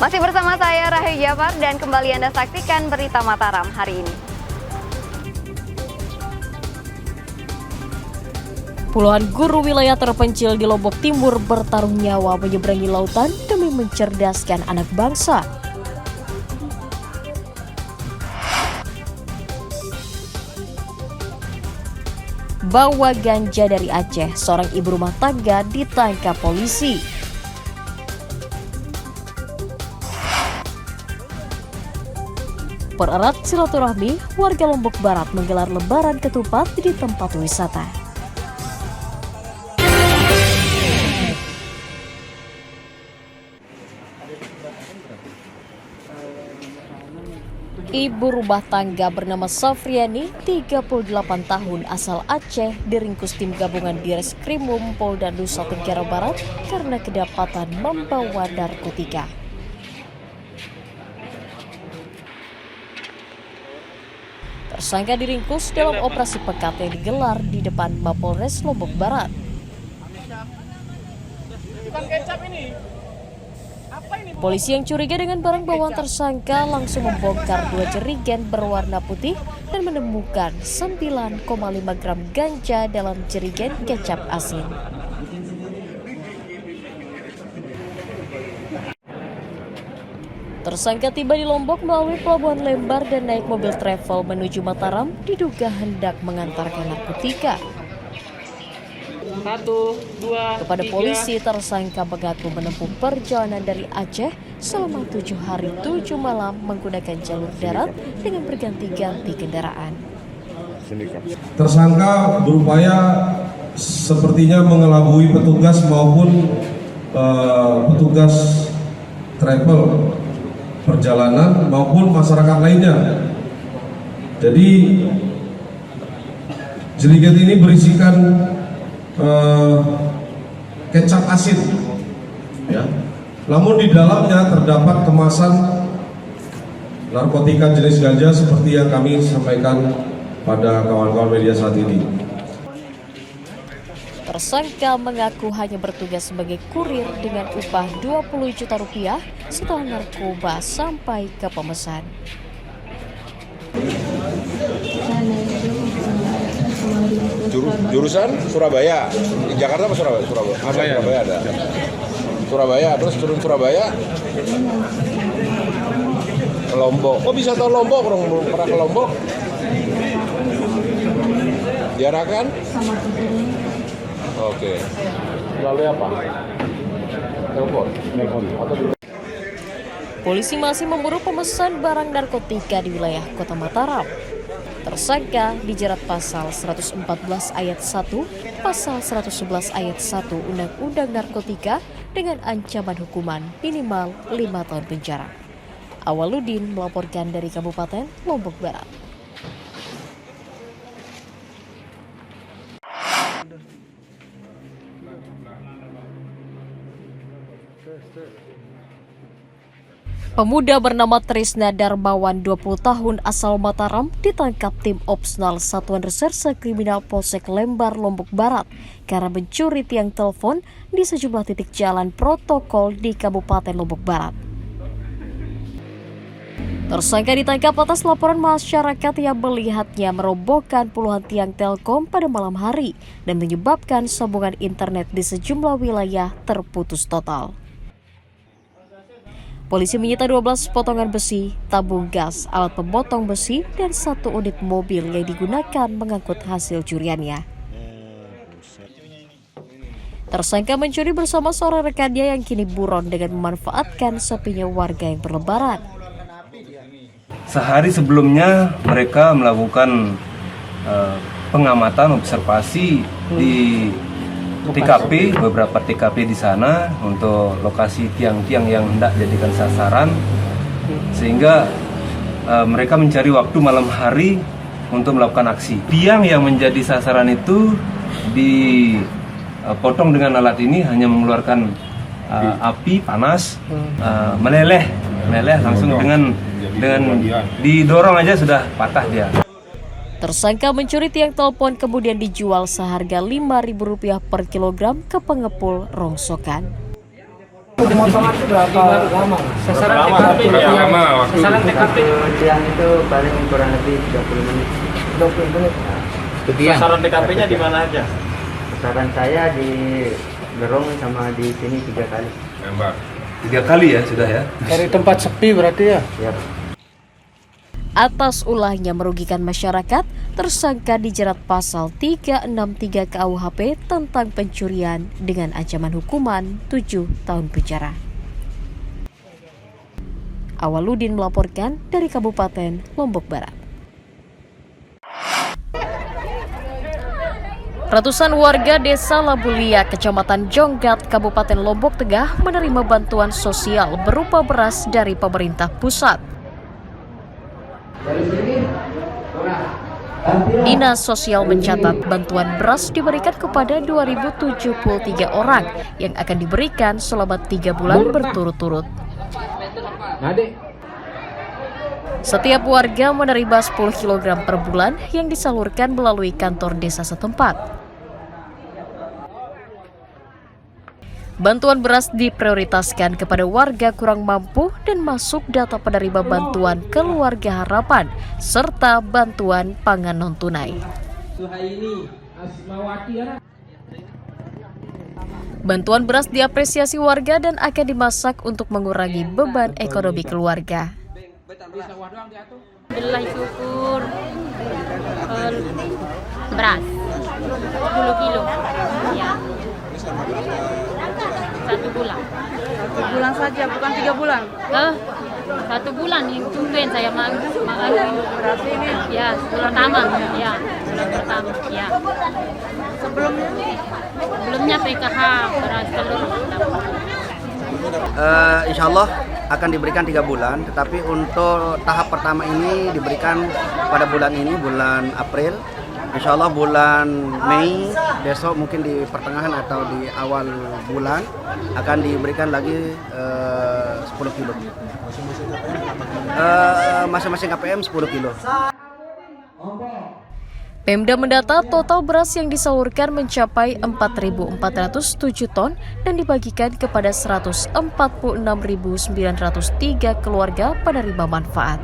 Masih bersama saya Rahayu Jafar dan kembali Anda saksikan Berita Mataram hari ini. Puluhan guru wilayah terpencil di Lombok Timur bertarung nyawa menyeberangi lautan demi mencerdaskan anak bangsa. Bawa ganja dari Aceh, seorang ibu rumah tangga ditangkap polisi. Pererat silaturahmi, warga Lombok Barat menggelar lebaran ketupat di tempat wisata. Ibu rumah tangga bernama Safriani, 38 tahun, asal Aceh, diringkus tim gabungan Direskrimum Polda Nusa Tenggara Barat karena kedapatan membawa narkotika. Tersangka diringkus dalam operasi pekat yang digelar di depan Mapolres Lombok Barat. Polisi yang curiga dengan barang bawaan tersangka langsung membongkar 2 jerigen berwarna putih dan menemukan 9,5 gram ganja dalam jerigen kecap asin. Tersangka tiba di Lombok melalui Pelabuhan Lembar dan naik mobil travel menuju Mataram, diduga hendak mengantarkan narkotika. 1, 2, Kepada polisi, tersangka mengaku menempuh perjalanan dari Aceh selama 7 hari 7 malam menggunakan jalur darat dengan berganti-ganti kendaraan. Tersangka berupaya sepertinya mengelabui petugas maupun petugas travel perjalanan maupun masyarakat lainnya. Jadi jerigen ini berisikan kecap asin, ya. Namun di dalamnya terdapat kemasan narkotika jenis ganja seperti yang kami sampaikan pada kawan-kawan media saat ini. Tersangka mengaku hanya bertugas sebagai kurir dengan upah 20 juta rupiah setelah narkoba sampai ke pemesan. Jurusan Surabaya, di Jakarta apa Surabaya? Surabaya ada. Surabaya, terus turun Surabaya ke Lombok. Oh bisa tahu Lombok, orang belum pernah ke Lombok. Diarahkan? Oke. Lalu apa? Telepon. Polisi masih memburu pemesan barang narkotika di wilayah Kota Mataram. Tersangka dijerat pasal 114 ayat 1, pasal 111 ayat 1 Undang-Undang Narkotika dengan ancaman hukuman minimal 5 tahun penjara. Awaludin melaporkan dari Kabupaten Lombok Barat. Pemuda bernama Trisna Darmawan, 20 tahun, asal Mataram, ditangkap tim Opsnal Satuan Reserse Kriminal Polsek Lembar, Lombok Barat karena mencuri tiang telepon di sejumlah titik jalan protokol di Kabupaten Lombok Barat. Tersangka ditangkap atas laporan masyarakat yang melihatnya merobohkan puluhan tiang telkom pada malam hari dan menyebabkan sambungan internet di sejumlah wilayah terputus total. Polisi menyita 12 potongan besi, tabung gas, alat pemotong besi, dan 1 unit mobil yang digunakan mengangkut hasil curiannya. Tersangka mencuri bersama seorang rekannya yang kini buron dengan memanfaatkan sepinya warga yang berlebaran. Sehari sebelumnya mereka melakukan pengamatan observasi di TKP, beberapa TKP di sana untuk lokasi tiang-tiang yang hendak dijadikan sasaran, sehingga mereka mencari waktu malam hari untuk melakukan aksi. Tiang yang menjadi sasaran itu dipotong dengan alat ini hanya mengeluarkan api panas, meleleh langsung dengan didorong aja sudah patah dia. Tersangka mencuri tiang telepon kemudian dijual seharga Rp5.000 per kilogram ke pengepul rongsokan. Pemotongan itu berapa lama? Sasaran TKP sasaran TKP yang itu paling kurang lebih 30 menit. 20 menit. Sasaran TKP-nya di mana aja? Sasaran saya di Gerong sama di sini 3 kali. 3 kali ya sudah ya. Dari tempat sepi berarti ya? Siap. Atas ulahnya merugikan masyarakat, tersangka dijerat pasal 363 KUHP tentang pencurian dengan ancaman hukuman 7 tahun penjara. Awaludin melaporkan dari Kabupaten Lombok Barat. Ratusan warga desa Labulia, Kecamatan Jonggat, Kabupaten Lombok Tengah menerima bantuan sosial berupa beras dari pemerintah pusat. Dinas Sosial mencatat bantuan beras diberikan kepada 2.073 orang yang akan diberikan selama 3 bulan berturut-turut. Setiap warga menerima 10 kg per bulan yang disalurkan melalui kantor desa setempat. Bantuan beras diprioritaskan kepada warga kurang mampu dan masuk data penerima bantuan Keluarga Harapan serta bantuan pangan non-tunai. Bantuan beras diapresiasi warga dan akan dimasak untuk mengurangi beban ekonomi keluarga. Alhamdulillah syukur beras 10 kilo ya. 1 bulan. 1 bulan saja, bukan 3 bulan. 1 bulan yang tumben saya makan. Berarti ini Ya, pertama ya. Bulan pertama ya. Sebelumnya PKH beras telur. Insya Allah akan diberikan 3 bulan, tetapi untuk tahap pertama ini diberikan pada bulan ini, bulan April. Insya Allah bulan Mei besok mungkin di pertengahan atau di awal bulan akan diberikan lagi 10 kilo. Masing-masing KPM 10 kilo. Pemda mendata total beras yang disalurkan mencapai 4.407 ton dan dibagikan kepada 146.903 keluarga penerima manfaat.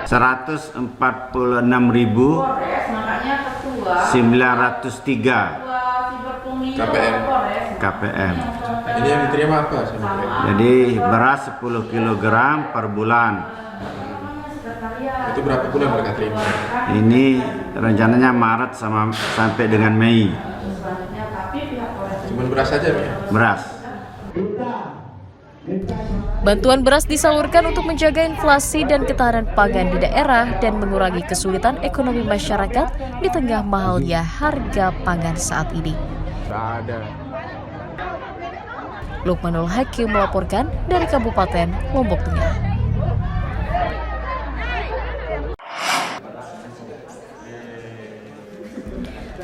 146.903 KPM. Ini yang diterima apa? Jadi beras 10 kg per bulan. Itu berapa bulan mereka terima? Ini rencananya Maret sampai dengan Mei. Cuma beras saja ya? Beras. Bantuan beras disalurkan untuk menjaga inflasi dan ketahanan pangan di daerah dan mengurangi kesulitan ekonomi masyarakat di tengah mahalnya harga pangan saat ini. Lukmanul Hakim melaporkan dari Kabupaten Lombok Tengah.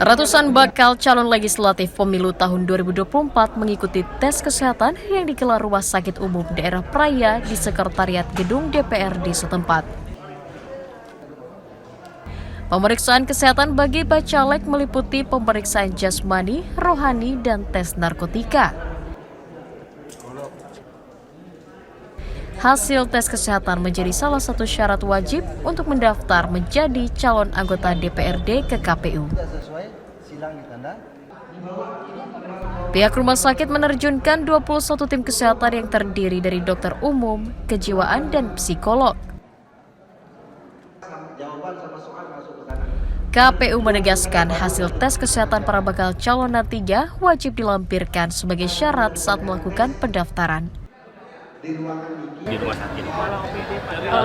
Ratusan bakal calon legislatif pemilu tahun 2024 mengikuti tes kesehatan yang digelar Rumah Sakit Umum Daerah Praya di Sekretariat Gedung DPRD setempat. Pemeriksaan kesehatan bagi bacalek meliputi pemeriksaan jasmani, rohani, dan tes narkotika. Hasil tes kesehatan menjadi salah satu syarat wajib untuk mendaftar menjadi calon anggota DPRD ke KPU. Pihak rumah sakit menerjunkan 21 tim kesehatan yang terdiri dari dokter umum, kejiwaan, dan psikolog. KPU menegaskan hasil tes kesehatan para bakal calon nantinya wajib dilampirkan sebagai syarat saat melakukan pendaftaran. Di rumah sakit.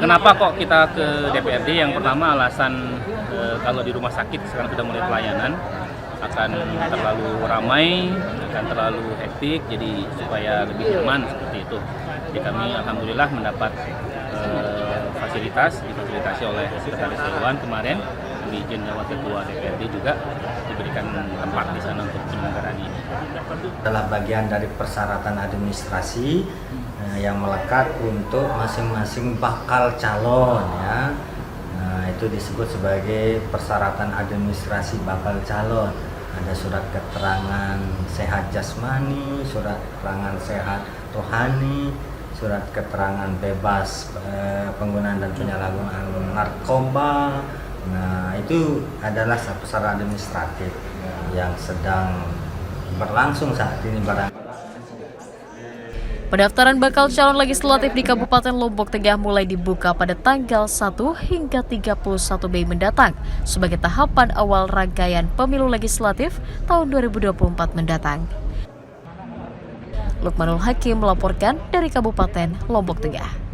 Kenapa kok kita ke DPRD? Yang pertama alasan kalau di rumah sakit sekarang sudah mulai pelayanan akan terlalu ramai, akan terlalu hektik, jadi supaya lebih nyaman seperti itu. Jadi kami alhamdulillah mendapat fasilitas, difasilitasi oleh Sekretaris Dewan kemarin, diizin lewat Ketua DPRD juga diberikan tempat di sana untuk penyelenggaraan ini. Adalah bagian dari persyaratan administrasi yang melekat untuk masing-masing bakal calon ya. Nah, itu disebut sebagai persyaratan administrasi bakal calon. ada surat keterangan sehat jasmani, surat keterangan sehat rohani, surat keterangan bebas penggunaan dan penyalahgunaan narkoba. Nah, itu adalah secara administratif yang sedang berlangsung saat ini barang. Pendaftaran bakal calon legislatif di Kabupaten Lombok Tengah mulai dibuka pada tanggal 1 hingga 31 Mei mendatang sebagai tahapan awal rangkaian pemilu legislatif tahun 2024 mendatang. Lukmanul Hakim melaporkan dari Kabupaten Lombok Tengah.